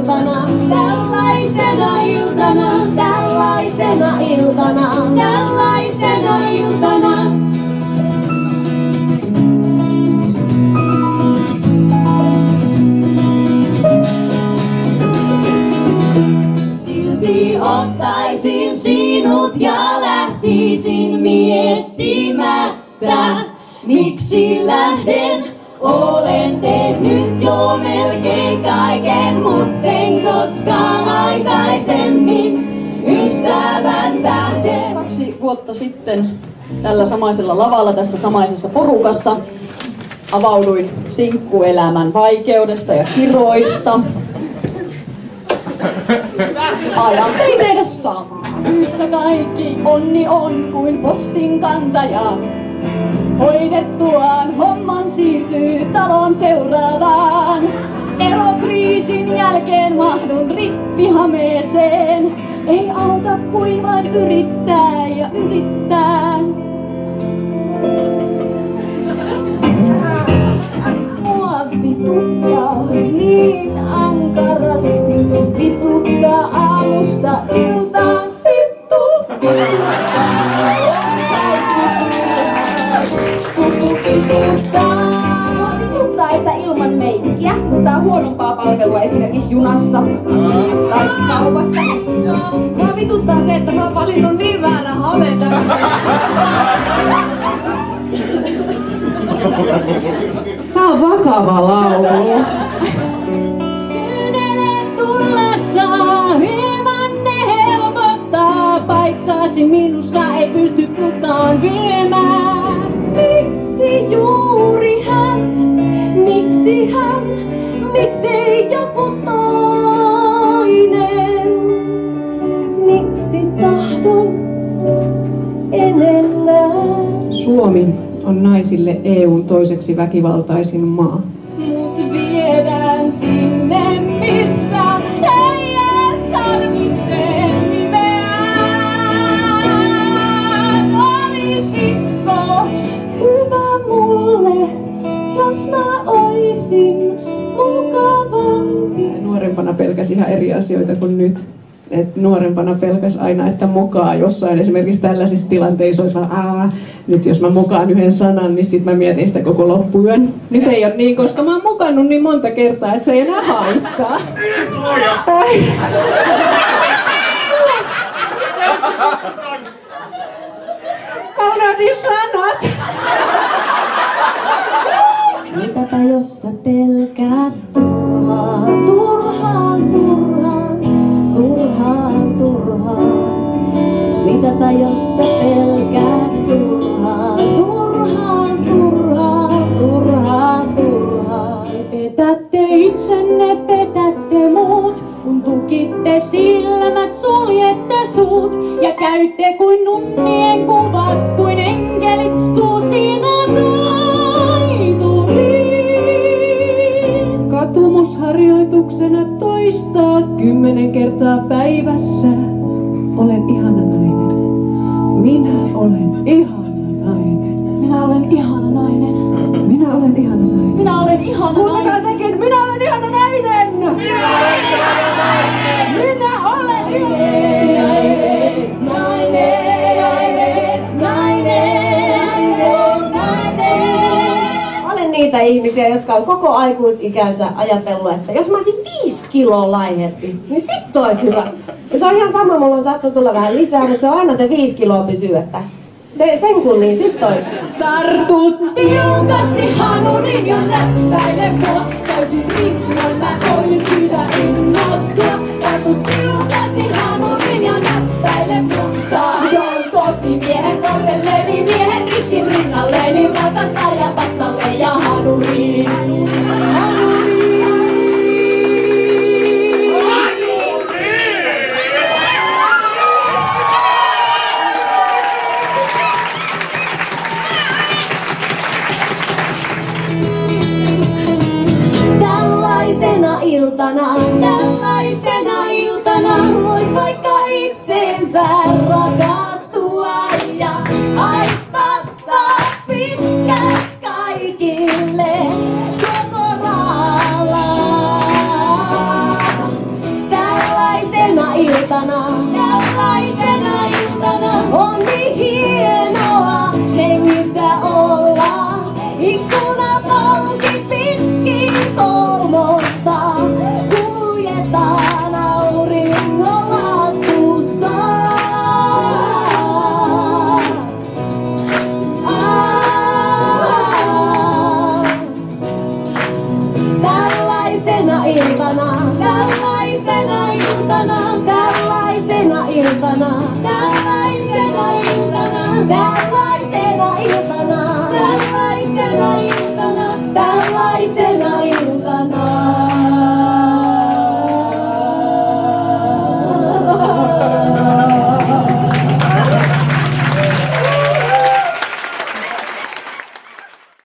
iltana, tällaisena iltana, tällaisena iltana, tällaisena iltana. Silti ottaisin sinut ja lähtisin miettimättä, miksi lähden. Olen tehnyt jo melkein kaiken, mutten koskaan aikaisemmin ystävän tähden. 2 vuotta sitten tällä samaisella lavalla, tässä samaisessa porukassa avauduin sinkkuelämän vaikeudesta ja kiroista. Ajattelin tehdä samaa. Yhtä kaikki onni on kuin postin kantaja. Hoidettuaan homman siirtyy talon seuraavaan. Erokriisin jälkeen mahdun rippihameeseen. Ei auta kuin vain yrittää ja yrittää. Mua vituttaa niin ankarasti. Vituttaa aamusta iltaan. Vituttaa, että ilman meikkiä saa huonompaa palvelua esimerkiksi junassa tai kaupassa. Mua vituttaa se, että mä oon valinnut niin väärän hameen tämän. Tää on vakava laulu. Kyyneleet tulla saa, ilman ne helpottaa. Paikkaasi minussa ei pysty kukaan viemään. Miksi juuri hän? Miksi hän? Miksei joku toinen? Miksi tahdon enemmän? Suomi on naisille EU:n toiseksi väkivaltaisin maa. Mut viedään sinne, missä ei edes tarvitse nimeään. Olisitko hyvä mulle, jos mä oisin mukavampi? Nuorempana pelkäsi ihan eri asioita kuin nyt. Et nuorempana pelkäs aina, että mokaa jossain esimerkiksi tällaisissa tilanteissa olisi vaan, nyt jos mä mokaan yhden sanan, niin sit mä mietin sitä koko loppuyön. Nyt ei ole niin, koska mä oon mokannut niin monta kertaa, että se ei enää haittaa. Mä unohdin sanat. Mitäpä jos sä pelkäät turhaan, turhaan, turhaan, turhaan, turhaan. Mitäpä jos sä pelkäät turhaan, turhaan, turhaan, turhaan, turhaan. Petätte itsenne, petätte muut, kun tukitte silmät, suljette suut ja käytte kuin nunnien kuvat, kuin enkelit tuusinut taituriin. Katumusharjoituksena toistaa 10 kertaa päivässä. Olen ihana nainen. Minä olen ihana nainen. Minä olen ihana nainen. Minä olen ihana nainen. Minä olen ihana nainen. Tekin, minä olen ihana nainen. Minä olen ihana nainen. Minä olen ihana Nainen, nainen, nainen, nainen. Olen niitä ihmisiä, jotka on koko aikuisikänsä ajatellut, että jos mä olisin 5 kiloa laihempi, niin sit olisi hyvä. Ja se on ihan sama, mulla on saattanut tulla vähän lisää, mutta se on aina se 5 kiloa pysyy, että sen kun niin sit olisi. Tartut tiukasti hanurin ja näppäile mua. Täysin rinnan mä voin siitä innostua. Tartut tiukasti hanurin ja näppäile mua. Tahdon tosi miehen korrelleni, miehen riskin rinnalleni. Ratasta ja vatsalle ja hanuriin. Tällaisena iltana vois vaikka itsensä rakastua ja haistattaa pitkät kaikille koko raala. iltana, tällaisena iltana,